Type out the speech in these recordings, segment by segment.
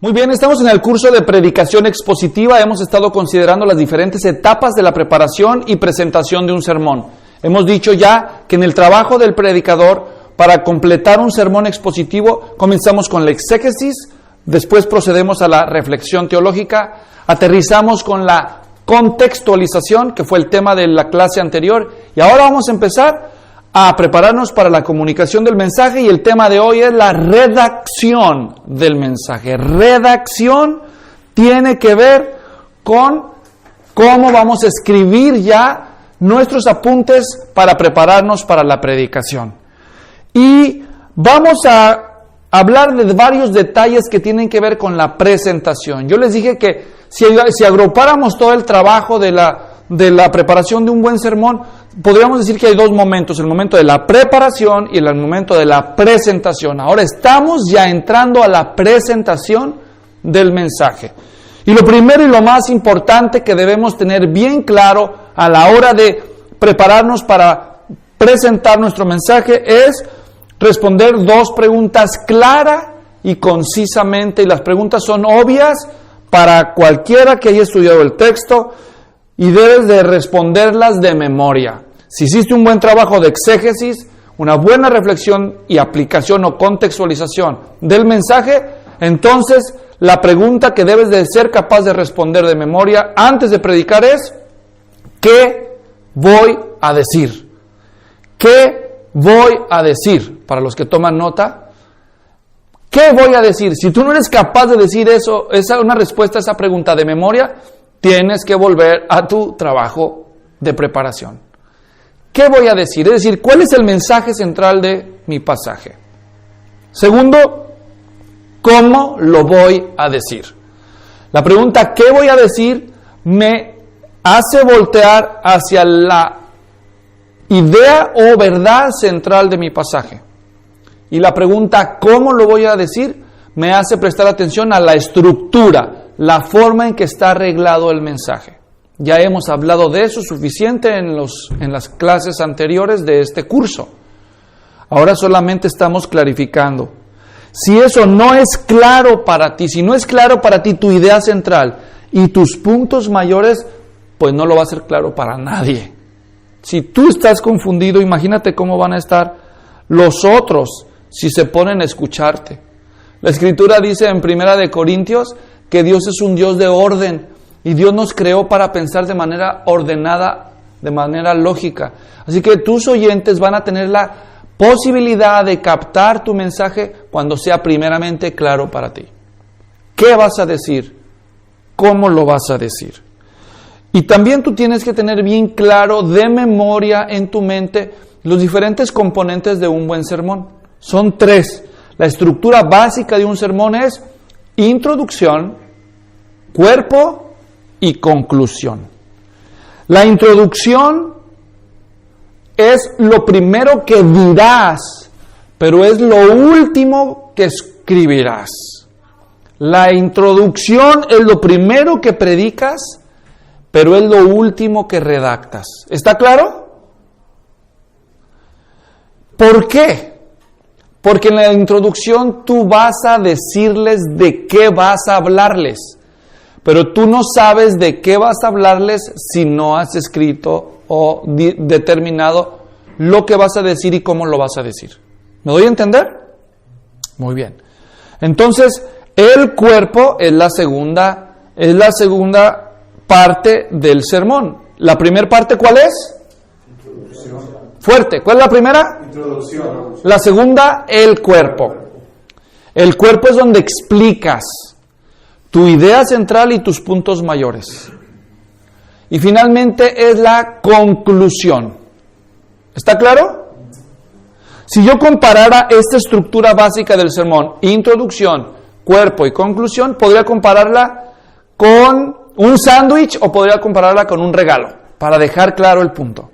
Muy bien, estamos en el curso de predicación expositiva. Hemos estado considerando las diferentes etapas de la preparación y presentación de un sermón. Hemos dicho ya que en el trabajo del predicador, para completar un sermón expositivo, comenzamos con la exégesis, después procedemos a la reflexión teológica, aterrizamos con la contextualización, que fue el tema de la clase anterior, y ahora vamos a empezar a prepararnos para la comunicación del mensaje, y el tema de hoy es la redacción del mensaje. Redacción tiene que ver con cómo vamos a escribir ya nuestros apuntes para prepararnos para la predicación. Y vamos a hablar de varios detalles que tienen que ver con la presentación. Yo les dije que si agrupáramos todo el trabajo de la preparación de un buen sermón, podríamos decir que hay dos momentos, el momento de la preparación y el momento de la presentación. Ahora estamos ya entrando a la presentación del mensaje. Y lo primero y lo más importante que debemos tener bien claro a la hora de prepararnos para presentar nuestro mensaje es responder dos preguntas clara y concisamente, y las preguntas son obvias para cualquiera que haya estudiado el texto, y debes de responderlas de memoria. Si hiciste un buen trabajo de exégesis, una buena reflexión y aplicación o contextualización del mensaje, entonces la pregunta que debes de ser capaz de responder de memoria antes de predicar es: ¿qué voy a decir? ¿Qué voy a decir? Para los que toman nota, ¿qué voy a decir? Si tú no eres capaz de decir eso, una respuesta a esa pregunta de memoria, tienes que volver a tu trabajo de preparación. ¿Qué voy a decir? Es decir, ¿cuál es el mensaje central de mi pasaje? Segundo, ¿cómo lo voy a decir? La pregunta ¿qué voy a decir? Me hace voltear hacia la idea o verdad central de mi pasaje. Y la pregunta ¿cómo lo voy a decir? Me hace prestar atención a la estructura, la forma en que está arreglado el mensaje. Ya hemos hablado de eso suficiente en las clases anteriores de este curso. Ahora solamente estamos clarificando. Si eso no es claro para ti, si no es claro para ti tu idea central y tus puntos mayores, pues no lo va a ser claro para nadie. Si tú estás confundido, imagínate cómo van a estar los otros si se ponen a escucharte. La Escritura dice en 1 Corintios que Dios es un Dios de orden y Dios nos creó para pensar de manera ordenada, de manera lógica. Así que tus oyentes van a tener la posibilidad de captar tu mensaje cuando sea primeramente claro para ti. ¿Qué vas a decir? ¿Cómo lo vas a decir? Y también tú tienes que tener bien claro de memoria en tu mente los diferentes componentes de un buen sermón. Son 3. La estructura básica de un sermón es introducción, cuerpo y conclusión. La introducción es lo primero que dirás, pero es lo último que escribirás. La introducción es lo primero que predicas, pero es lo último que redactas. ¿Está claro? ¿Por qué? Porque en la introducción tú vas a decirles de qué vas a hablarles, pero tú no sabes de qué vas a hablarles si no has escrito o determinado lo que vas a decir y cómo lo vas a decir. ¿Me doy a entender? Muy bien. Entonces, el cuerpo es la segunda parte del sermón. ¿La primera parte cuál es? Introducción. Fuerte. ¿Cuál es la primera? Introducción. La segunda, el cuerpo. El cuerpo es donde explicas tu idea central y tus puntos mayores. Y finalmente es la conclusión. ¿Está claro? Si yo comparara esta estructura básica del sermón, introducción, cuerpo y conclusión, podría compararla con un sándwich o podría compararla con un regalo, para dejar claro el punto.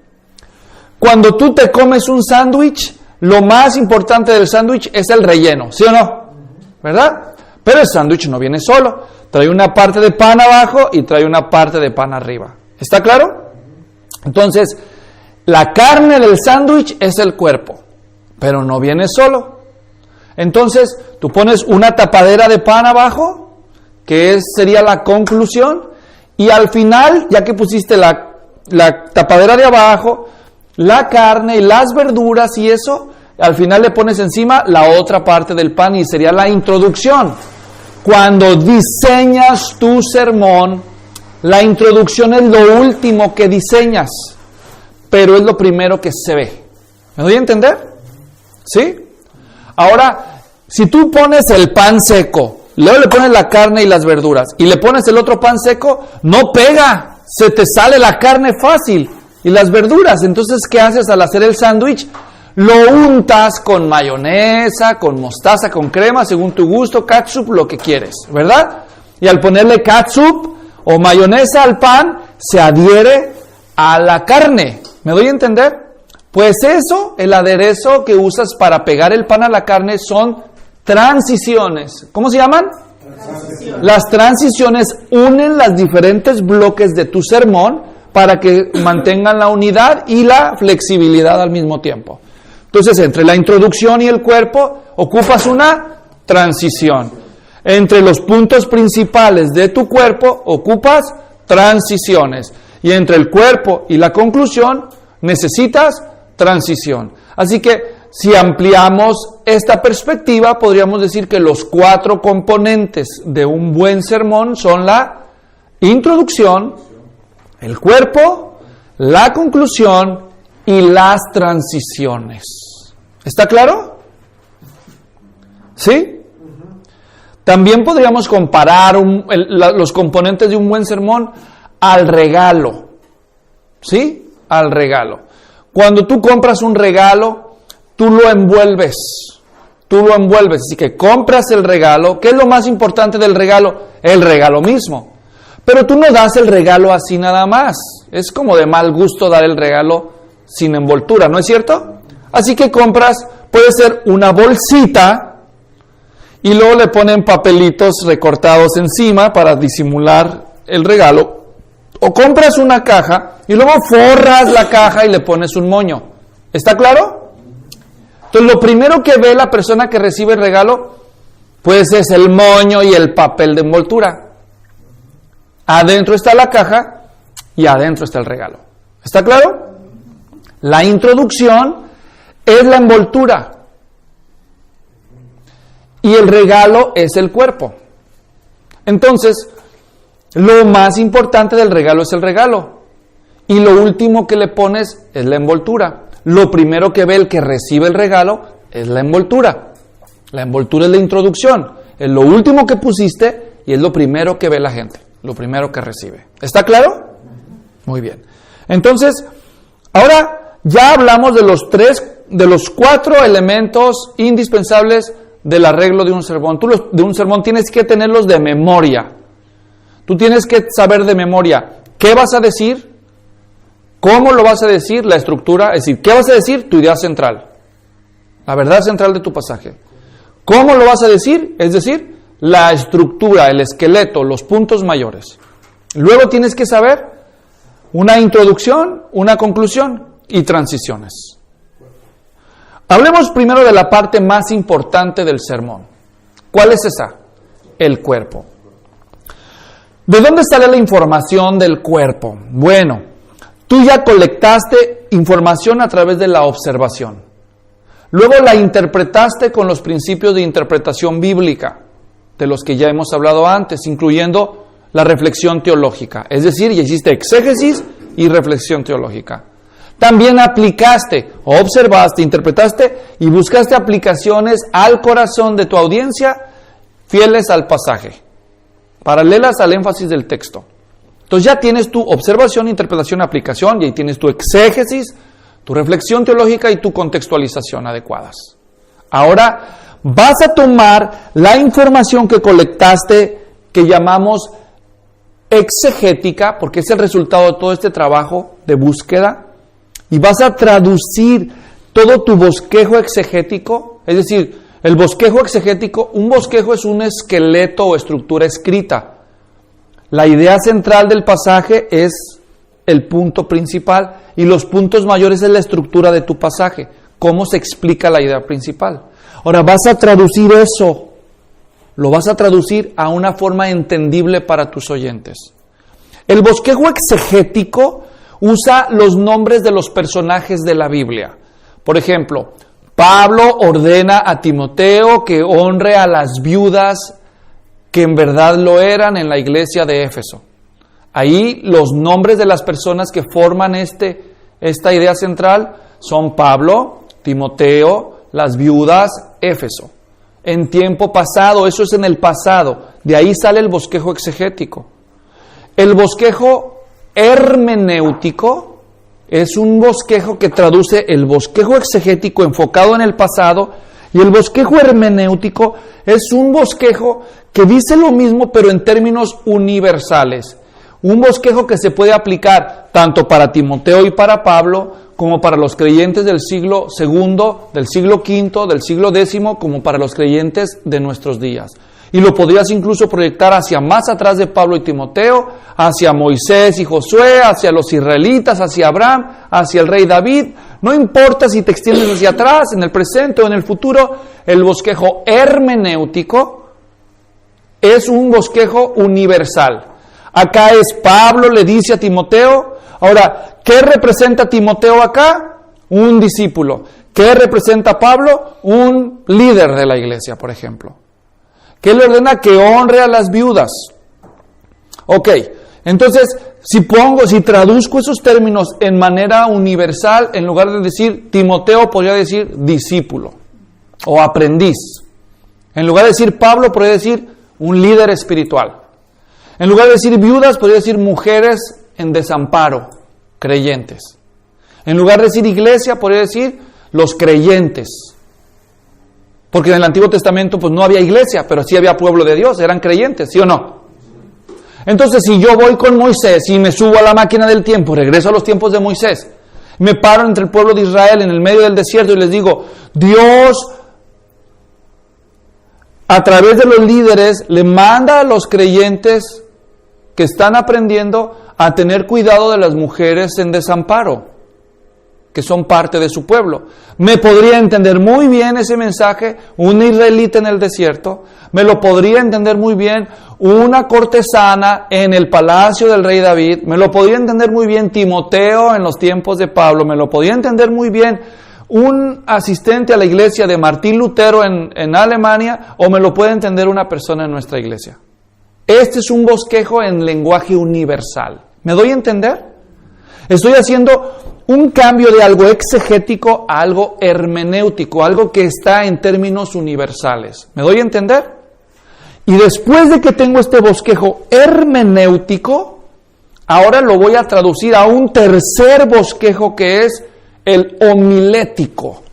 Cuando tú te comes un sándwich, lo más importante del sándwich es el relleno, ¿sí o no? ¿Verdad? Pero el sándwich no viene solo. Trae una parte de pan abajo y trae una parte de pan arriba. ¿Está claro? Entonces, la carne del sándwich es el cuerpo, pero no viene solo. Entonces, tú pones una tapadera de pan abajo que sería la conclusión, y al final, ya que pusiste la tapadera de abajo, la carne y las verduras y eso, al final le pones encima la otra parte del pan y sería la introducción. Cuando diseñas tu sermón, la introducción es lo último que diseñas, pero es lo primero que se ve. ¿Me doy a entender? ¿Sí? Ahora, si tú pones el pan seco, luego le pones la carne y las verduras, y le pones el otro pan seco, no pega, se te sale la carne fácil y las verduras. Entonces, ¿qué haces al hacer el sándwich? Lo untas con mayonesa, con mostaza, con crema, según tu gusto, catsup, lo que quieres, ¿verdad? Y al ponerle catsup o mayonesa al pan, se adhiere a la carne. ¿Me doy a entender? Pues eso, el aderezo que usas para pegar el pan a la carne son transiciones. ¿Cómo se llaman? Transiciones. Las transiciones unen los diferentes bloques de tu sermón para que mantengan la unidad y la flexibilidad al mismo tiempo. Entonces, entre la introducción y el cuerpo, ocupas una transición. Entre los puntos principales de tu cuerpo, ocupas transiciones. Y entre el cuerpo y la conclusión, necesitas transición. Así que, si ampliamos esta perspectiva, podríamos decir que los 4 componentes de un buen sermón son la introducción, el cuerpo, la conclusión y las transiciones. ¿Está claro? ¿Sí? También podríamos comparar los componentes de un buen sermón al regalo. ¿Sí? Al regalo. Cuando tú compras un regalo, tú lo envuelves. Así que compras el regalo. ¿Qué es lo más importante del regalo? El regalo mismo. Pero tú no das el regalo así nada más. Es como de mal gusto dar el regalo sin envoltura, ¿no es cierto? Así que compras, puede ser una bolsita y luego le ponen papelitos recortados encima para disimular el regalo. O compras una caja y luego forras la caja y le pones un moño. ¿Está claro? Entonces lo primero que ve la persona que recibe el regalo, pues es el moño y el papel de envoltura. Adentro está la caja y adentro está el regalo. ¿Está claro? La introducción es la envoltura y el regalo es el cuerpo. Entonces, lo más importante del regalo es el regalo y lo último que le pones es la envoltura. Lo primero que ve el que recibe el regalo es la envoltura. La envoltura es la introducción, es lo último que pusiste y es lo primero que ve la gente, lo primero que recibe. ¿Está claro? Muy bien. Entonces, ahora ya hablamos de los 4 elementos indispensables del arreglo de un sermón. Tú de un sermón tienes que tenerlos de memoria. Tú tienes que saber de memoria qué vas a decir, cómo lo vas a decir, la estructura, es decir, qué vas a decir, tu idea central, la verdad central de tu pasaje. ¿Cómo lo vas a decir? Es decir, la estructura, el esqueleto, los puntos mayores. Luego tienes que saber una introducción, una conclusión y transiciones. Hablemos primero de la parte más importante del sermón. ¿Cuál es esa? El cuerpo. ¿De dónde sale la información del cuerpo? Bueno, tú ya colectaste información a través de la observación. Luego la interpretaste con los principios de interpretación bíblica, de los que ya hemos hablado antes, incluyendo la reflexión teológica. Es decir, ya hiciste exégesis y reflexión teológica. También aplicaste, observaste, interpretaste y buscaste aplicaciones al corazón de tu audiencia fieles al pasaje, paralelas al énfasis del texto. Entonces ya tienes tu observación, interpretación, aplicación, y ahí tienes tu exégesis, tu reflexión teológica y tu contextualización adecuadas. Ahora vas a tomar la información que colectaste, que llamamos exegética, porque es el resultado de todo este trabajo de búsqueda, y vas a traducir todo tu bosquejo exegético, es decir, el bosquejo exegético, un bosquejo es un esqueleto o estructura escrita. La idea central del pasaje es el punto principal y los puntos mayores es la estructura de tu pasaje, cómo se explica la idea principal. Ahora vas a traducir eso lo vas a traducir a una forma entendible para tus oyentes. El bosquejo exegético usa los nombres de los personajes de la Biblia. Por ejemplo, Pablo ordena a Timoteo que honre a las viudas que en verdad lo eran en la iglesia de Éfeso. Ahí los nombres de las personas que forman esta idea central son Pablo, Timoteo, las viudas, Éfeso. En tiempo pasado, eso es en el pasado. De ahí sale el bosquejo exegético. El bosquejo hermenéutico es un bosquejo que traduce el bosquejo exegético enfocado en el pasado, y el bosquejo hermenéutico es un bosquejo que dice lo mismo pero en términos universales. Un bosquejo que se puede aplicar tanto para Timoteo y para Pablo, como para los creyentes del siglo II, del siglo V, del siglo X, como para los creyentes de nuestros días. Y lo podrías incluso proyectar hacia más atrás de Pablo y Timoteo, hacia Moisés y Josué, hacia los israelitas, hacia Abraham, hacia el rey David. No importa si te extiendes hacia atrás, en el presente o en el futuro, el bosquejo hermenéutico es un bosquejo universal. Acá es Pablo le dice a Timoteo. Ahora, ¿qué representa Timoteo acá? Un discípulo. ¿Qué representa Pablo? Un líder de la iglesia, por ejemplo. ¿Qué le ordena? Que honre a las viudas. Ok, entonces, si traduzco esos términos en manera universal, en lugar de decir Timoteo, podría decir discípulo o aprendiz. En lugar de decir Pablo, podría decir un líder espiritual. En lugar de decir viudas, podría decir mujeres en desamparo, creyentes. En lugar de decir iglesia, podría decir los creyentes. Porque en el Antiguo Testamento pues no había iglesia, pero sí había pueblo de Dios, eran creyentes, ¿sí o no? Entonces, si yo voy con Moisés y me subo a la máquina del tiempo, regreso a los tiempos de Moisés, me paro entre el pueblo de Israel en el medio del desierto y les digo, Dios, a través de los líderes, le manda a los creyentes que están aprendiendo a tener cuidado de las mujeres en desamparo, que son parte de su pueblo. Me podría entender muy bien ese mensaje un israelita en el desierto, me lo podría entender muy bien una cortesana en el palacio del rey David, me lo podría entender muy bien Timoteo en los tiempos de Pablo, me lo podría entender muy bien un asistente a la iglesia de Martín Lutero en Alemania, o me lo puede entender una persona en nuestra iglesia. Este es un bosquejo en lenguaje universal. ¿Me doy a entender? Estoy haciendo un cambio de algo exegético a algo hermenéutico, algo que está en términos universales. ¿Me doy a entender? Y después de que tengo este bosquejo hermenéutico, ahora lo voy a traducir a un tercer bosquejo que es el homilético.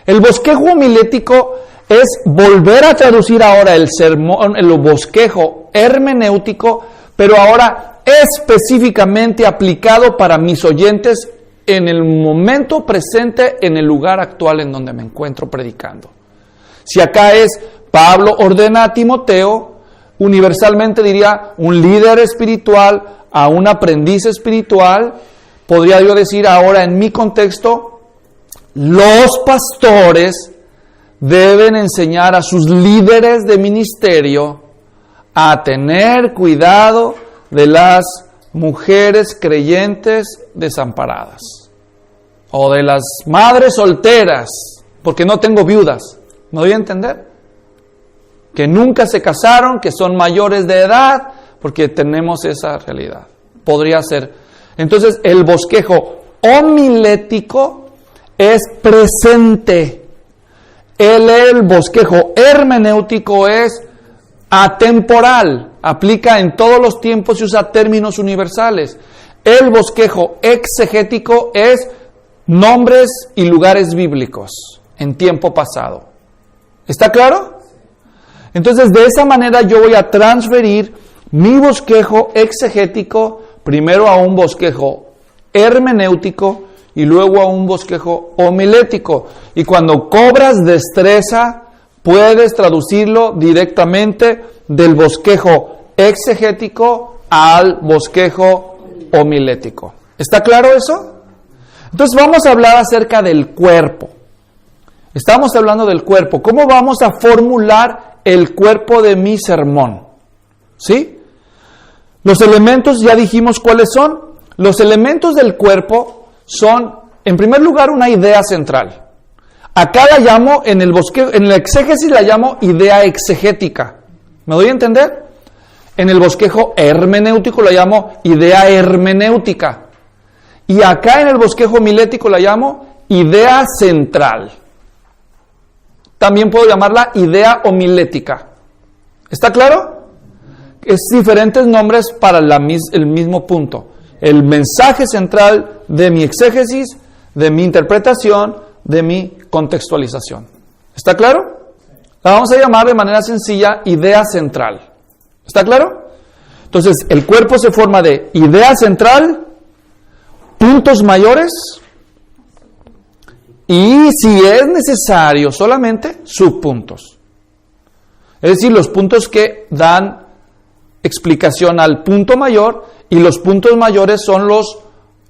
El bosquejo homilético es volver a traducir ahora el sermón, el bosquejo hermenéutico, pero ahora específicamente aplicado para mis oyentes en el momento presente, en el lugar actual en donde me encuentro predicando. Si acá es Pablo ordena a Timoteo, universalmente diría un líder espiritual a un aprendiz espiritual, podría yo decir ahora en mi contexto, los pastores deben enseñar a sus líderes de ministerio a tener cuidado de las mujeres creyentes desamparadas o de las madres solteras, porque no tengo viudas. ¿Me doy a entender? Que nunca se casaron, que son mayores de edad, porque tenemos esa realidad. Podría ser. Entonces, el bosquejo homilético es presente. El bosquejo hermenéutico es atemporal, aplica en todos los tiempos y usa términos universales. El bosquejo exegético es nombres y lugares bíblicos en tiempo pasado. ¿Está claro? Entonces, de esa manera yo voy a transferir mi bosquejo exegético primero a un bosquejo hermenéutico y luego a un bosquejo homilético. Y cuando cobras destreza, puedes traducirlo directamente del bosquejo exegético al bosquejo homilético. ¿Está claro eso? Entonces vamos a hablar acerca del cuerpo. Estamos hablando del cuerpo. ¿Cómo vamos a formular el cuerpo de mi sermón. ¿Sí? Los elementos, ya dijimos cuáles son. Los elementos del cuerpo son, en primer lugar, una idea central. Acá la llamo, en el exégesis la llamo idea exegética. ¿Me doy a entender? En el bosquejo hermenéutico la llamo idea hermenéutica. Y acá en el bosquejo homilético la llamo idea central. También puedo llamarla idea homilética. ¿Está claro? Es diferentes nombres para el mismo punto. El mensaje central de mi exégesis, de mi interpretación, de mi contextualización. ¿Está claro? La vamos a llamar de manera sencilla idea central. ¿Está claro? Entonces, el cuerpo se forma de idea central, puntos mayores y, si es necesario, solamente subpuntos. Es decir, los puntos que dan explicación al punto mayor, y los puntos mayores son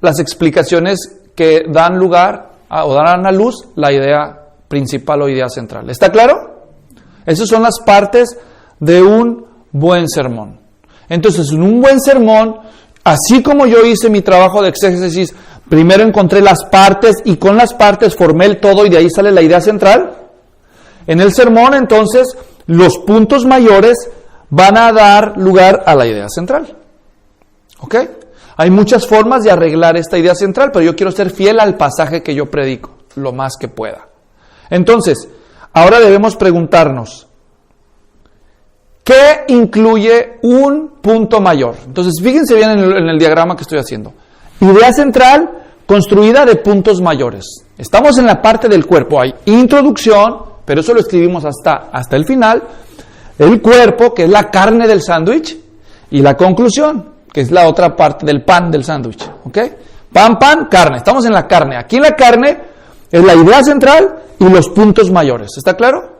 las explicaciones que dan lugar o darán a luz la idea principal o idea central. ¿Está claro? Esas son las partes de un buen sermón. Entonces, en un buen sermón, así como yo hice mi trabajo de exégesis, primero encontré las partes y con las partes formé el todo y de ahí sale la idea central. En el sermón, entonces, los puntos mayores van a dar lugar a la idea central. ¿Ok? Hay muchas formas de arreglar esta idea central, pero yo quiero ser fiel al pasaje que yo predico, lo más que pueda. Entonces, ahora debemos preguntarnos, ¿qué incluye un punto mayor? Entonces, fíjense bien en el diagrama que estoy haciendo. Idea central construida de puntos mayores. Estamos en la parte del cuerpo, hay introducción, pero eso lo escribimos hasta el final, el cuerpo, que es la carne del sándwich, y la conclusión, que es la otra parte del pan del sándwich. ¿Ok? Pan, carne. Estamos en la carne. Aquí la carne es la idea central y los puntos mayores. ¿Está claro?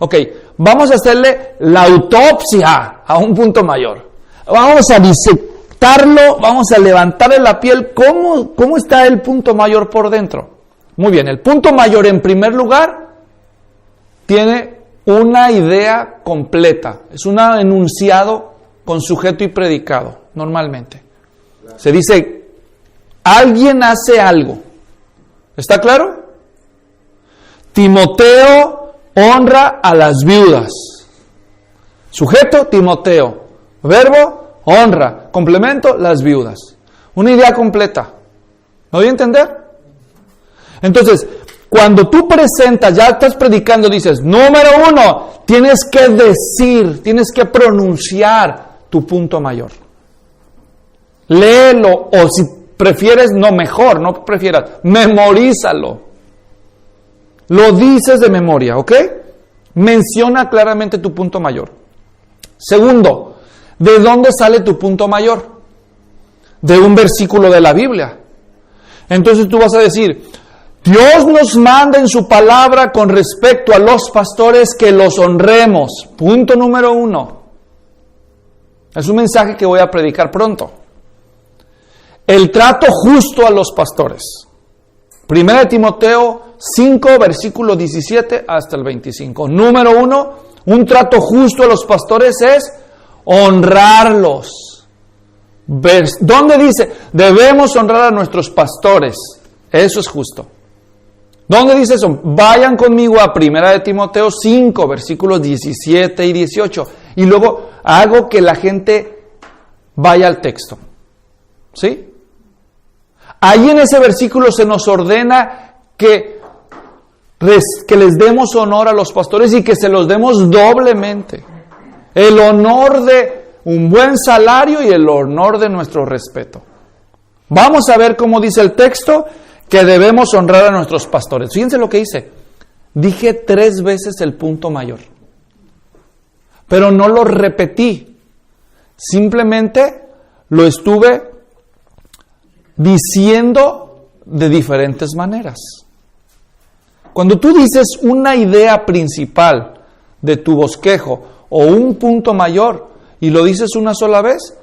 Ok, vamos a hacerle la autopsia a un punto mayor. Vamos a disectarlo, vamos a levantarle la piel. ¿Cómo está el punto mayor por dentro? Muy bien, el punto mayor en primer lugar tiene una idea completa. Es un enunciado con sujeto y predicado, normalmente. Se dice, alguien hace algo. ¿Está claro? Timoteo honra a las viudas. Sujeto, Timoteo. Verbo, honra. Complemento, las viudas. Una idea completa. ¿Me doy a entender? Entonces, cuando tú presentas, ya estás predicando, dices, número 1, tienes que decir, tienes que pronunciar tu punto mayor. Léelo, o si prefieres, no prefieras, memorízalo. Lo dices de memoria, ¿ok? Menciona claramente tu punto mayor. Segundo, ¿de dónde sale tu punto mayor? De un versículo de la Biblia. Entonces tú vas a decir, Dios nos manda en su palabra con respecto a los pastores que los honremos. Punto número 1. Es un mensaje que voy a predicar pronto. El trato justo a los pastores. 1 Timoteo 5, versículo 17 hasta el 25. Número 1, un trato justo a los pastores es honrarlos. ¿Dónde dice? Debemos honrar a nuestros pastores. Eso es justo. ¿Dónde dice eso? Vayan conmigo a 1 Timoteo 5, versículos 17 y 18. Y luego hago que la gente vaya al texto. ¿Sí? Ahí en ese versículo se nos ordena que les demos honor a los pastores y que se los demos doblemente. El honor de un buen salario y el honor de nuestro respeto. Vamos a ver cómo dice el texto que debemos honrar a nuestros pastores. Fíjense lo que dice. Dije 3 veces el punto mayor. Pero no lo repetí. Simplemente lo estuve diciendo de diferentes maneras. Cuando tú dices una idea principal de tu bosquejo o un punto mayor y lo dices una sola vez,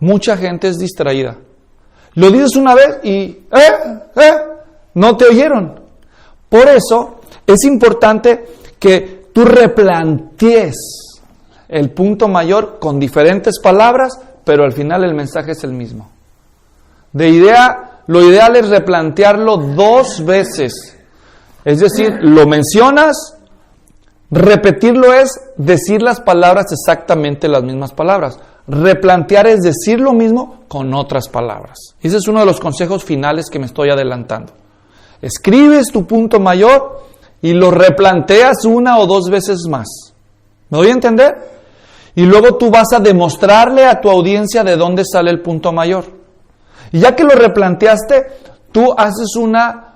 mucha gente es distraída. Lo dices una vez y no te oyeron. Por eso es importante que tú replantees el punto mayor con diferentes palabras, pero al final el mensaje es el mismo. Lo ideal es replantearlo 2 veces. Es decir, lo mencionas, repetirlo es decir las palabras exactamente las mismas palabras. Replantear es decir lo mismo con otras palabras. Ese es uno de los consejos finales que me estoy adelantando. Escribes tu punto mayor y lo replanteas 1 o 2 veces más. ¿Me doy a entender? Y luego tú vas a demostrarle a tu audiencia de dónde sale el punto mayor. Y ya que lo replanteaste, tú haces una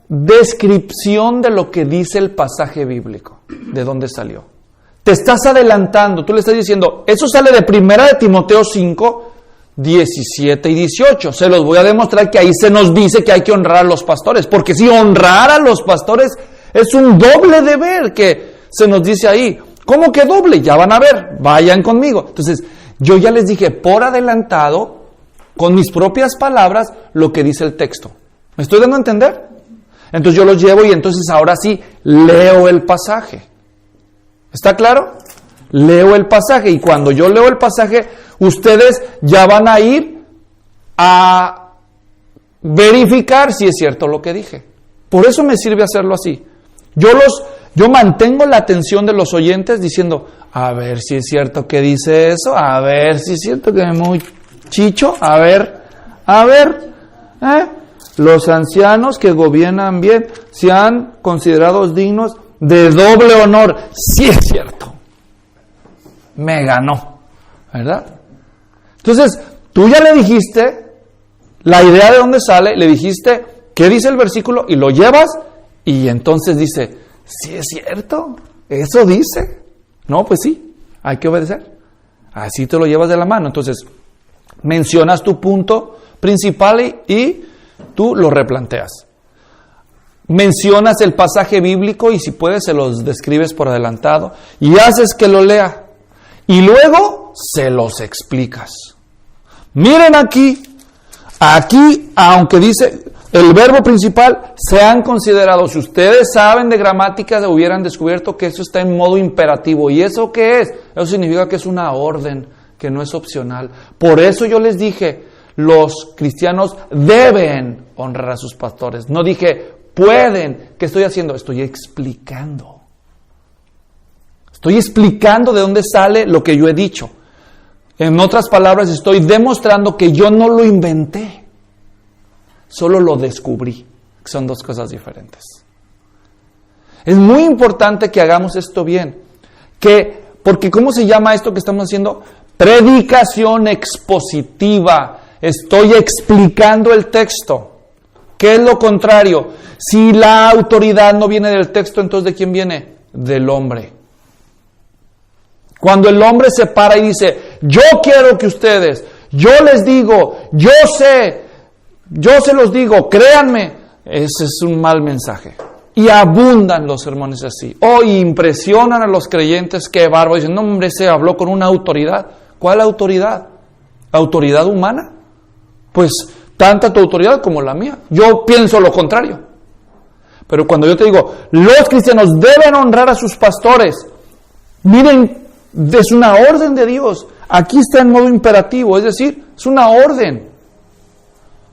descripción de lo que dice el pasaje bíblico, de dónde salió. Te estás adelantando, tú le estás diciendo, eso sale de 1 de Timoteo 5, 17 y 18. Se los voy a demostrar que ahí se nos dice que hay que honrar a los pastores, porque si honrar a los pastores es un doble deber que se nos dice ahí. ¿Cómo que doble? Ya van a ver, vayan conmigo. Entonces, yo ya les dije por adelantado, con mis propias palabras, lo que dice el texto. ¿Me estoy dando a entender? Entonces yo los llevo y entonces ahora sí leo el pasaje. ¿Está claro? Leo el pasaje y cuando yo leo el pasaje, ustedes ya van a ir a verificar si es cierto lo que dije. Por eso me sirve hacerlo así. Yo mantengo la atención de los oyentes diciendo, a ver si es cierto que dice eso, a ver si es cierto que es muy chicho, a ver, los ancianos que gobiernan bien sean considerados dignos de doble honor. Sí es cierto, me ganó, ¿verdad? Entonces, tú ya le dijiste la idea de dónde sale, le dijiste qué dice el versículo y lo llevas y entonces dice, sí es cierto, eso dice. No, pues sí, hay que obedecer. Así te lo llevas de la mano. Entonces, mencionas tu punto principal y tú lo replanteas. Mencionas el pasaje bíblico y si puedes se los describes por adelantado y haces que lo lea. Y luego se los explicas. Miren aquí, aunque dice el verbo principal, sean considerados. Si ustedes saben de gramática, hubieran descubierto que eso está en modo imperativo. ¿Y eso qué es? Eso significa que es una orden, que no es opcional. Por eso yo les dije, los cristianos deben honrar a sus pastores. No dije, pueden. ¿Qué estoy haciendo? Estoy explicando. Estoy explicando de dónde sale lo que yo he dicho. En otras palabras, estoy demostrando que yo no lo inventé. Solo lo descubrí. Son 2 cosas diferentes. Es muy importante que hagamos esto bien. Porque ¿cómo se llama esto que estamos haciendo? Predicación expositiva. Estoy explicando el texto. ¿Qué es lo contrario? Si la autoridad no viene del texto, entonces ¿de quién viene? Del hombre. Cuando el hombre se para y dice, yo quiero que ustedes, yo les digo, yo sé, yo se los digo, créanme, ese es un mal mensaje. Y abundan los sermones así. Y impresionan a los creyentes, qué bárbaro. Dicen, no hombre, se habló con una autoridad. ¿Cuál autoridad? ¿Autoridad humana? Pues tanta tu autoridad como la mía. Yo pienso lo contrario. Pero cuando yo te digo, los cristianos deben honrar a sus pastores, miren, es una orden de Dios. Aquí está en modo imperativo, es decir, es una orden.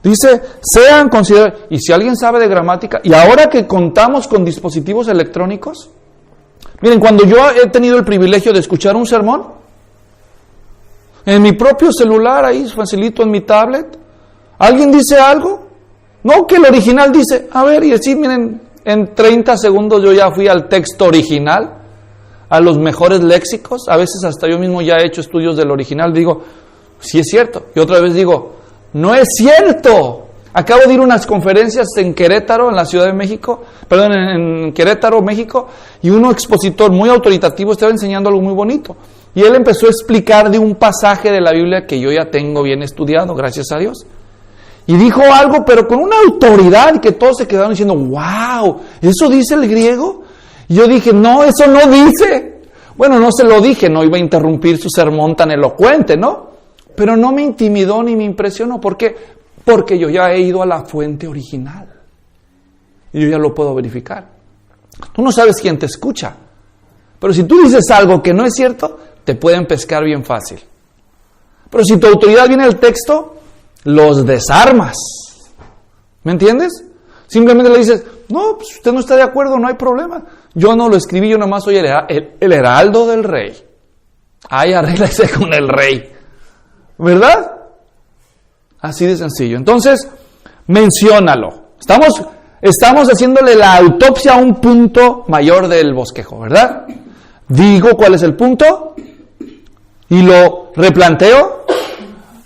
Dice, sean considerados. Y si alguien sabe de gramática, y ahora que contamos con dispositivos electrónicos, miren, cuando yo he tenido el privilegio de escuchar un sermón, en mi propio celular, ahí facilito en mi tablet, ¿alguien dice algo? No, que el original dice, a ver, y así, miren, en 30 segundos yo ya fui al texto original, a los mejores léxicos, a veces hasta yo mismo ya he hecho estudios del original, digo, sí es cierto, y otra vez digo, no es cierto. Acabo de ir a unas conferencias en Querétaro, en la Ciudad de México, en Querétaro, México, y un expositor muy autoritativo estaba enseñando algo muy bonito. Y él empezó a explicar de un pasaje de la Biblia que yo ya tengo bien estudiado, gracias a Dios. Y dijo algo, pero con una autoridad que todos se quedaron diciendo, wow, ¿eso dice el griego? Y yo dije, no, eso no dice. Bueno, no se lo dije, no iba a interrumpir su sermón tan elocuente, ¿no? Pero no me intimidó ni me impresionó. ¿Por qué? Porque yo ya he ido a la fuente original. Y yo ya lo puedo verificar. Tú no sabes quién te escucha, Pero si tú dices algo que no es cierto, te pueden pescar bien fácil. Pero si tu autoridad viene del texto, los desarmas. ¿Me entiendes? Simplemente le dices, no, pues usted no está de acuerdo, no hay problema. Yo no lo escribí, yo nomás soy el heraldo del rey. Ay, arréglese con el rey. ¿Verdad? Así de sencillo. Entonces, menciónalo. Estamos haciéndole la autopsia a un punto mayor del bosquejo, ¿verdad? Digo cuál es el punto y lo replanteo.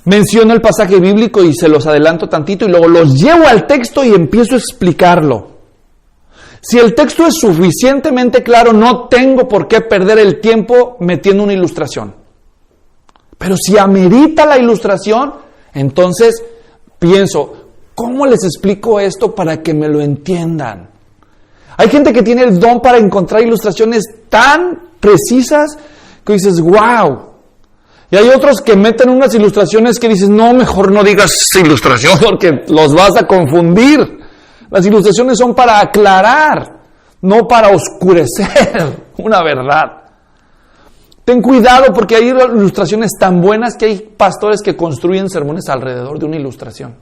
Menciono el pasaje bíblico y se los adelanto tantito y luego los llevo al texto y empiezo a explicarlo. Si el texto es suficientemente claro, no tengo por qué perder el tiempo metiendo una ilustración. Pero si amerita la ilustración, entonces pienso, ¿cómo les explico esto para que me lo entiendan? Hay gente que tiene el don para encontrar ilustraciones tan precisas que dices, wow. Y hay otros que meten unas ilustraciones que dices, no, mejor no digas ilustración porque los vas a confundir. Las ilustraciones son para aclarar, no para oscurecer una verdad. Ten cuidado porque hay ilustraciones tan buenas que hay pastores que construyen sermones alrededor de una ilustración.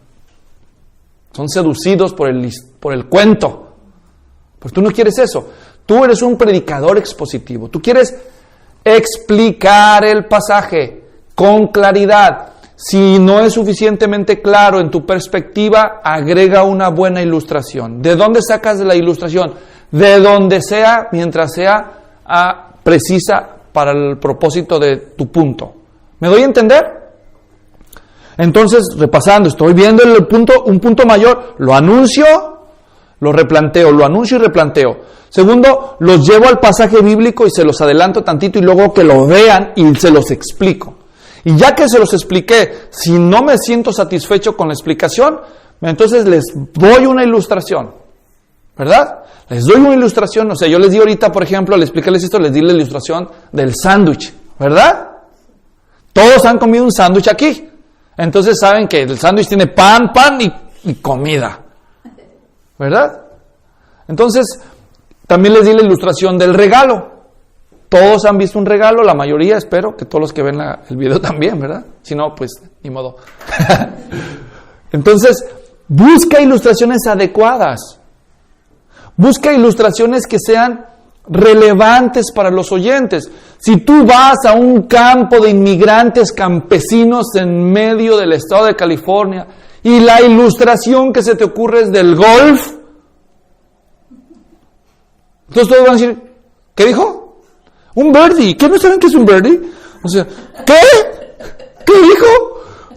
Son seducidos por el cuento. Pues tú no quieres eso. Tú eres un predicador expositivo. Tú quieres explicar el pasaje con claridad. Si no es suficientemente claro en tu perspectiva, agrega una buena ilustración. ¿De dónde sacas la ilustración? De donde sea, mientras sea precisa para el propósito de tu punto. ¿Me doy a entender? Entonces, repasando, estoy viendo un punto mayor, lo anuncio, lo replanteo, lo anuncio y replanteo. Segundo, los llevo al pasaje bíblico y se los adelanto tantito y luego que lo vean y se los explico. Y ya que se los expliqué, si no me siento satisfecho con la explicación, entonces les doy una ilustración, ¿verdad? Les doy una ilustración, o sea, yo les di ahorita, por ejemplo, al explicarles esto, les di la ilustración del sándwich, ¿verdad? Todos han comido un sándwich aquí, entonces saben que el sándwich tiene pan y comida, ¿verdad? Entonces, también les di la ilustración del regalo. Todos han visto un regalo, la mayoría, espero que todos los que ven el video también, ¿verdad? Si no, pues, ni modo. Entonces, busca ilustraciones adecuadas. Busca ilustraciones que sean relevantes para los oyentes. Si tú vas a un campo de inmigrantes campesinos en medio del estado de California y la ilustración que se te ocurre es del golf, entonces todos van a decir, ¿qué dijo? Un birdie. ¿Qué no saben qué es un birdie? O sea, ¿qué? ¿Qué dijo?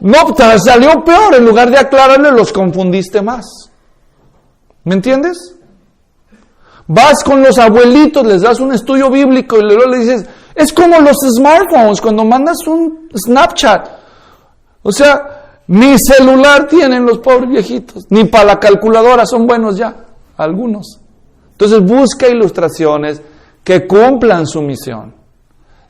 No, te salió peor. En lugar de aclararle, los confundiste más. ¿Me entiendes? Vas con los abuelitos, les das un estudio bíblico y luego le dices, es como los smartphones, cuando mandas un Snapchat. O sea, ni celular tienen los pobres viejitos, ni para la calculadora son buenos ya, algunos. Entonces busca ilustraciones que cumplan su misión,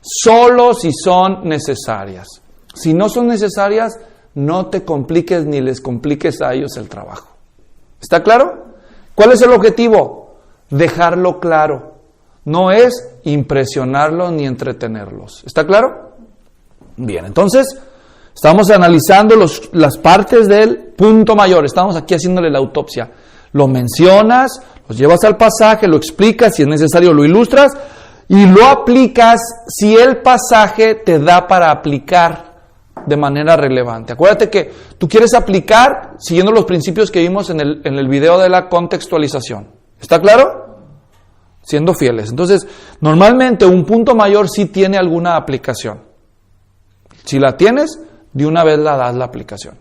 solo si son necesarias. Si no son necesarias, no te compliques ni les compliques a ellos el trabajo. ¿Está claro? ¿Cuál es el objetivo? Dejarlo claro. No es impresionarlos ni entretenerlos. ¿Está claro? Bien, entonces estamos analizando las partes del punto mayor. Estamos aquí haciéndole la autopsia. Lo mencionas, los llevas al pasaje, lo explicas, si es necesario lo ilustras y lo aplicas si el pasaje te da para aplicar de manera relevante. Acuérdate que tú quieres aplicar siguiendo los principios que vimos en el video de la contextualización. ¿Está claro? Siendo fieles. Entonces, normalmente un punto mayor sí tiene alguna aplicación. Si la tienes, de una vez la das la aplicación.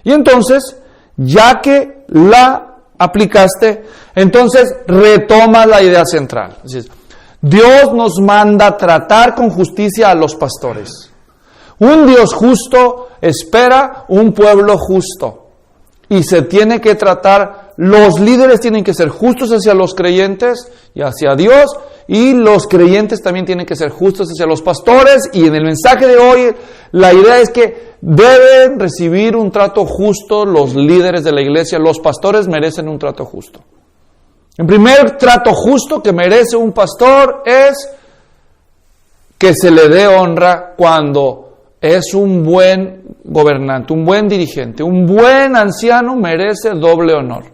Y entonces, ya que la aplicaste, entonces retoma la idea central. Así es. Dios nos manda tratar con justicia a los pastores. Un Dios justo espera un pueblo justo. Y se tiene que tratar, los líderes tienen que ser justos hacia los creyentes y hacia Dios, y los creyentes también tienen que ser justos hacia los pastores. Y en el mensaje de hoy, la idea es que deben recibir un trato justo los líderes de la iglesia. Los pastores merecen un trato justo. El primer trato justo que merece un pastor es que se le dé honra cuando es un buen gobernante, un buen dirigente, un buen anciano merece doble honor.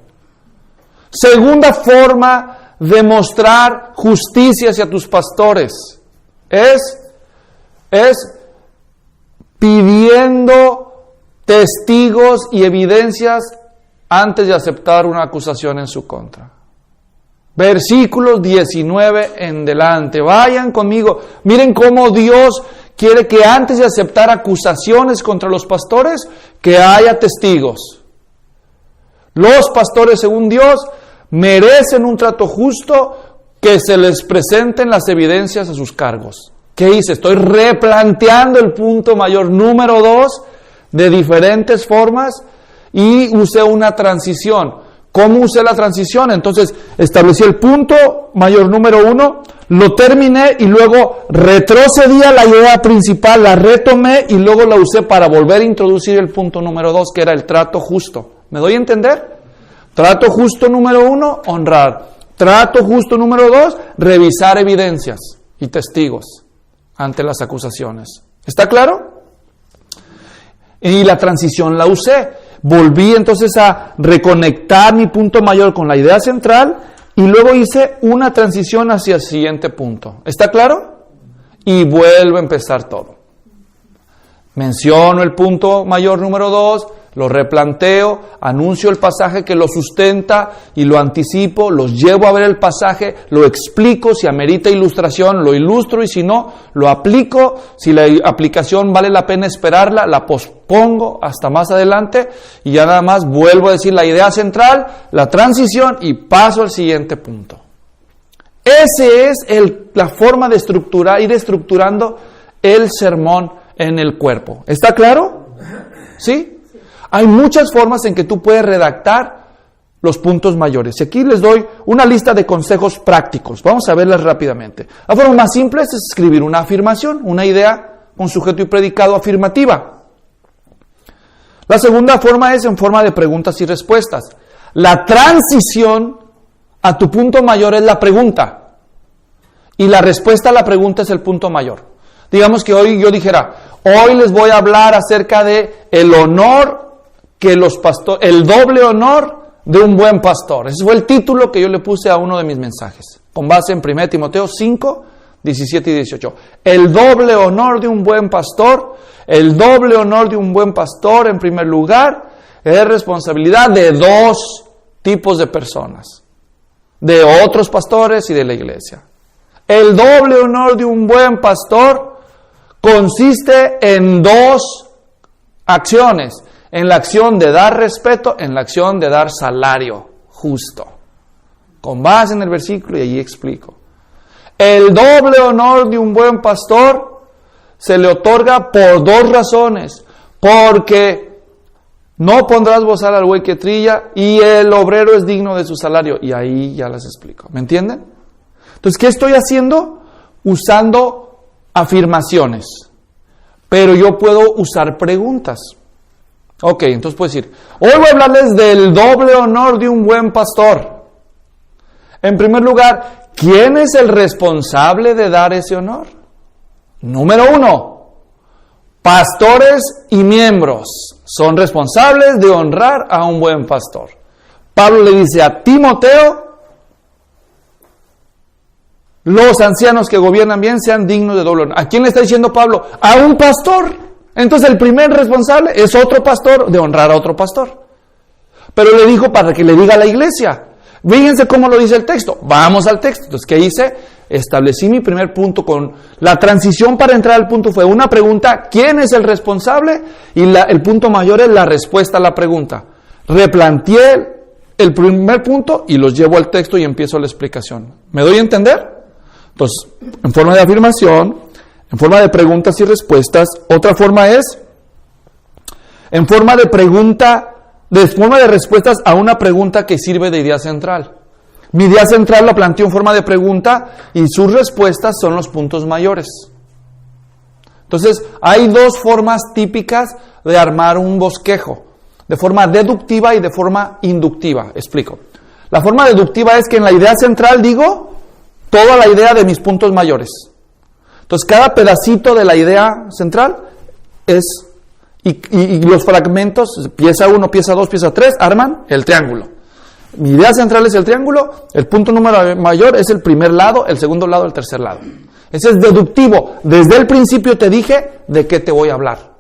Segunda forma de mostrar justicia hacia tus pastores es pidiendo testigos y evidencias antes de aceptar una acusación en su contra. Versículos 19 en delante. Vayan conmigo. Miren cómo Dios quiere que antes de aceptar acusaciones contra los pastores, que haya testigos. Los pastores, según Dios, merecen un trato justo, que se les presenten las evidencias a sus cargos. ¿Qué hice? Estoy replanteando el punto mayor número 2 de diferentes formas y usé una transición. ¿Cómo usé la transición? Entonces establecí el punto mayor número 1, lo terminé y luego retrocedí a la idea principal, la retomé y luego la usé para volver a introducir el punto número 2, que era el trato justo. ¿Me doy a entender? Trato justo número 1, honrar. Trato justo número 2, revisar evidencias y testigos ante las acusaciones. ¿Está claro? Y la transición la usé. Volví entonces a reconectar mi punto mayor con la idea central y luego hice una transición hacia el siguiente punto. ¿Está claro? Y vuelvo a empezar todo. Menciono el punto mayor número 2, lo replanteo, anuncio el pasaje que lo sustenta y lo anticipo, los llevo a ver el pasaje, lo explico, si amerita ilustración, lo ilustro y si no, lo aplico. Si la aplicación vale la pena esperarla, la pospongo hasta más adelante y ya nada más vuelvo a decir la idea central, la transición y paso al siguiente punto. Esa es la forma de estructurar, ir estructurando el sermón en el cuerpo. ¿Está claro? ¿Sí? Hay muchas formas en que tú puedes redactar los puntos mayores. Y aquí les doy una lista de consejos prácticos. Vamos a verlas rápidamente. La forma más simple es escribir una afirmación, una idea con sujeto y predicado afirmativa. La segunda forma es en forma de preguntas y respuestas. La transición a tu punto mayor es la pregunta. Y la respuesta a la pregunta es el punto mayor. Digamos que hoy yo dijera, hoy les voy a hablar acerca de el honor que los pastores, el doble honor de un buen pastor. Ese fue el título que yo le puse a uno de mis mensajes, con base en 1 Timoteo 5, 17 y 18. El doble honor de un buen pastor, el doble honor de un buen pastor, en primer lugar, es responsabilidad de dos tipos de personas, de otros pastores y de la iglesia. El doble honor de un buen pastor consiste en dos acciones. En la acción de dar respeto, en la acción de dar salario justo. Con base en el versículo y allí explico. El doble honor de un buen pastor se le otorga por dos razones. Porque no pondrás bozal al buey que trilla y el obrero es digno de su salario. Y ahí ya les explico. ¿Me entienden? Entonces, ¿qué estoy haciendo? Usando afirmaciones. Pero yo puedo usar preguntas. Ok, entonces puedo decir, hoy voy a hablarles del doble honor de un buen pastor. En primer lugar, ¿quién es el responsable de dar ese honor? Número 1, pastores y miembros son responsables de honrar a un buen pastor. Pablo le dice a Timoteo, los ancianos que gobiernan bien sean dignos de doble honor. ¿A quién le está diciendo Pablo? A un pastor. Entonces el primer responsable es otro pastor de honrar a otro pastor. Pero le dijo para que le diga a la iglesia. Fíjense cómo lo dice el texto. Vamos al texto. Entonces, ¿qué hice? Establecí mi primer punto con la transición para entrar al punto. Fue una pregunta, ¿quién es el responsable? Y el punto mayor es la respuesta a la pregunta. Replanteé el primer punto y los llevo al texto y empiezo la explicación. ¿Me doy a entender? Entonces, en forma de afirmación, en forma de preguntas y respuestas. Otra forma es en forma de pregunta, de forma de respuestas a una pregunta que sirve de idea central. Mi idea central la planteo en forma de pregunta y sus respuestas son los puntos mayores. Entonces, hay dos formas típicas de armar un bosquejo, de forma deductiva y de forma inductiva. Explico. La forma deductiva es que en la idea central digo toda la idea de mis puntos mayores. Entonces, cada pedacito de la idea central es, y los fragmentos, pieza 1, pieza 2, pieza 3, arman el triángulo. Mi idea central es el triángulo, el punto número mayor es el primer lado, el segundo lado, el tercer lado. Ese es deductivo. Desde el principio te dije de qué te voy a hablar.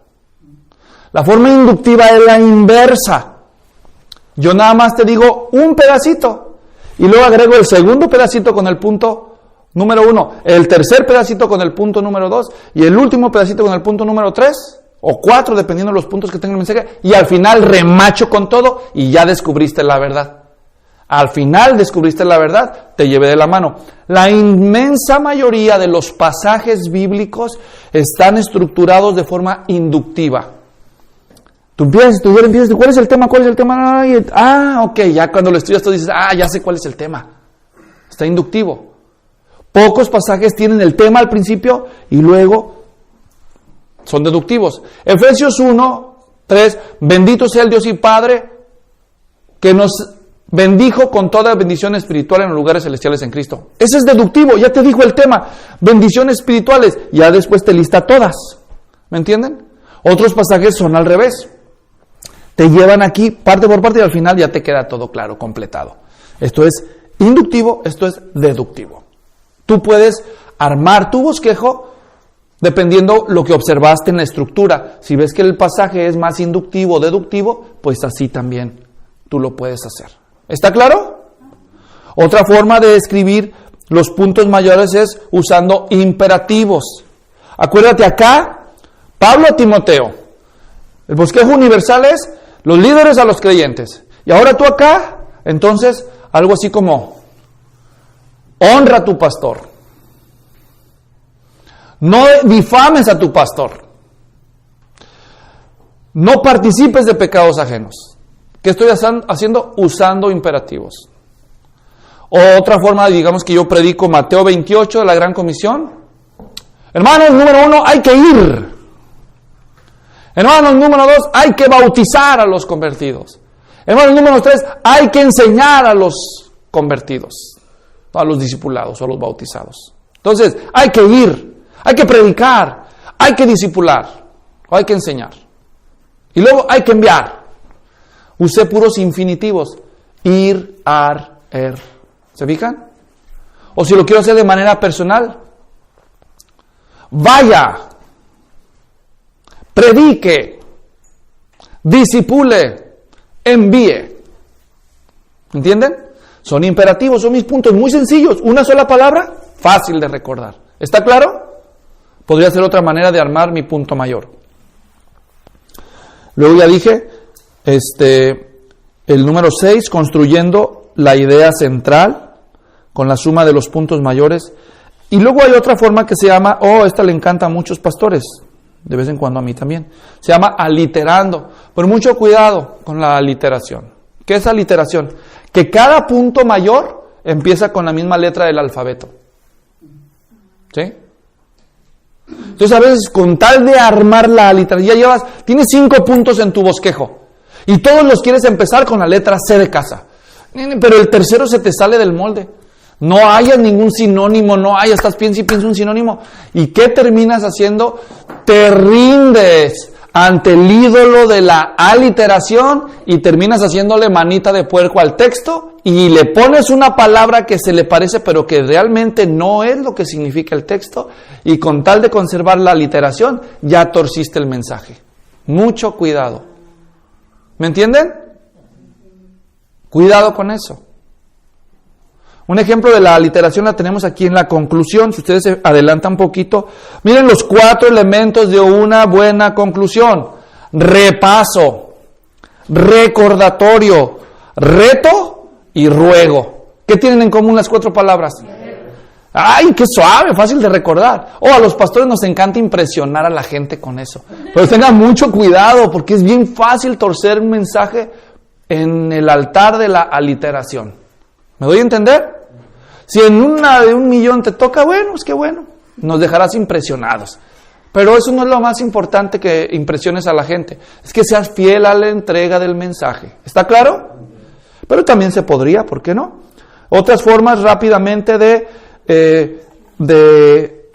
La forma inductiva es la inversa. Yo nada más te digo un pedacito y luego agrego el segundo pedacito con el punto número 1, el tercer pedacito con el punto número 2 y el último pedacito con el punto número 3 o 4, dependiendo de los puntos que tenga el mensaje, y al final remacho con todo y ya descubriste la verdad. Al final descubriste la verdad, te llevé de la mano. La inmensa mayoría de los pasajes bíblicos están estructurados de forma inductiva. Tú empiezas a estudiar, ¿cuál es el tema? ¿Cuál es el tema? Ok, ya cuando lo estudias tú dices, ya sé cuál es el tema. Está inductivo. Pocos pasajes tienen el tema al principio y luego son deductivos. Efesios 1, 3, bendito sea el Dios y Padre que nos bendijo con toda bendición espiritual en los lugares celestiales en Cristo. Ese es deductivo, ya te dijo el tema, bendiciones espirituales, ya después te lista todas. ¿Me entienden? Otros pasajes son al revés. Te llevan aquí parte por parte y al final ya te queda todo claro, completado. Esto es inductivo, esto es deductivo. Tú puedes armar tu bosquejo dependiendo lo que observaste en la estructura. Si ves que el pasaje es más inductivo o deductivo, pues así también tú lo puedes hacer. ¿Está claro? Otra forma de escribir los puntos mayores es usando imperativos. Acuérdate acá, Pablo a Timoteo. El bosquejo universal es los líderes a los creyentes. Y ahora tú acá, entonces, algo así como, honra a tu pastor. No difames a tu pastor. No participes de pecados ajenos. ¿Qué estoy haciendo? Usando imperativos. Otra forma, digamos que yo predico Mateo 28 de la Gran Comisión. Hermanos, número 1, hay que ir. Hermanos, número 2, hay que bautizar a los convertidos. Hermanos, número 3, hay que enseñar a los convertidos, a los discipulados o a los bautizados. Entonces, hay que ir, hay que predicar, hay que discipular, o hay que enseñar. Y luego hay que enviar. Usé puros infinitivos. Ir, ar, er. ¿Se fijan? O si lo quiero hacer de manera personal. Vaya. Predique. Discipule. Envíe. ¿Entienden? Son imperativos, son mis puntos muy sencillos. Una sola palabra, fácil de recordar. ¿Está claro? Podría ser otra manera de armar mi punto mayor. Luego ya dije, el número 6, construyendo la idea central con la suma de los puntos mayores. Y luego hay otra forma que se llama, esta le encanta a muchos pastores, de vez en cuando a mí también, se llama aliterando. Pero mucho cuidado con la aliteración. ¿Qué es aliteración? Que cada punto mayor empieza con la misma letra del alfabeto. ¿Sí? Entonces a veces con tal de armar la aliteración, tienes 5 puntos en tu bosquejo y todos los quieres empezar con la letra C de casa, pero el tercero se te sale del molde, no hayas ningún sinónimo, estás piensa y piensa un sinónimo, ¿y qué terminas haciendo? Te rindes ante el ídolo de la aliteración y terminas haciéndole manita de puerco al texto y le pones una palabra que se le parece pero que realmente no es lo que significa el texto, y con tal de conservar la aliteración ya torciste el mensaje. Mucho cuidado. ¿Me entienden? Cuidado con eso. Un ejemplo de la aliteración la tenemos aquí en la conclusión. Si ustedes se adelantan un poquito, miren los 4 elementos de una buena conclusión: repaso, recordatorio, reto y ruego. ¿Qué tienen en común las 4 palabras? ¡Ay, qué suave! Fácil de recordar. A los pastores nos encanta impresionar a la gente con eso. Pero tengan mucho cuidado porque es bien fácil torcer un mensaje en el altar de la aliteración. ¿Me doy a entender? Si en una de 1,000,000 te toca, bueno, es que bueno, nos dejarás impresionados. Pero eso no es lo más importante, que impresiones a la gente. Es que seas fiel a la entrega del mensaje. ¿Está claro? Pero también se podría, ¿por qué no? Otras formas rápidamente de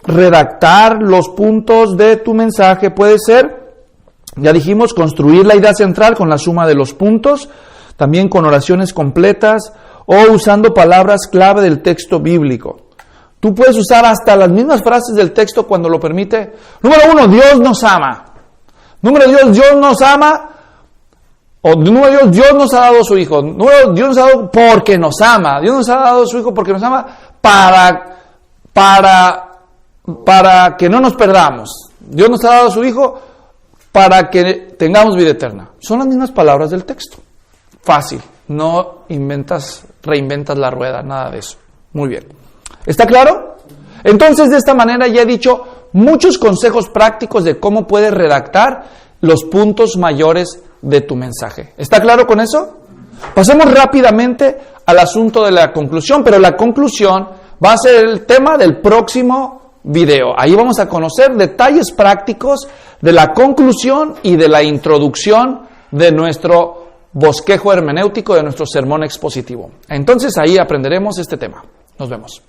redactar los puntos de tu mensaje puede ser, ya dijimos, construir la idea central con la suma de los puntos, también con oraciones completas o usando palabras clave del texto bíblico. Tú puedes usar hasta las mismas frases del texto cuando lo permite. Número 1, Dios nos ama. Número 2, Dios nos ama. O número 2, Dios nos ha dado su Hijo. Número 2, Dios nos ha dado porque nos ama. Dios nos ha dado su Hijo porque nos ama para que no nos perdamos. Dios nos ha dado su Hijo para que tengamos vida eterna. Son las mismas palabras del texto. Fácil. No reinventas la rueda, nada de eso. Muy bien. ¿Está claro? Entonces, de esta manera ya he dicho muchos consejos prácticos de cómo puedes redactar los puntos mayores de tu mensaje. ¿Está claro con eso? Pasemos rápidamente al asunto de la conclusión, pero la conclusión va a ser el tema del próximo video. Ahí vamos a conocer detalles prácticos de la conclusión y de la introducción de nuestro bosquejo hermenéutico, de nuestro sermón expositivo. Entonces ahí aprenderemos este tema. Nos vemos.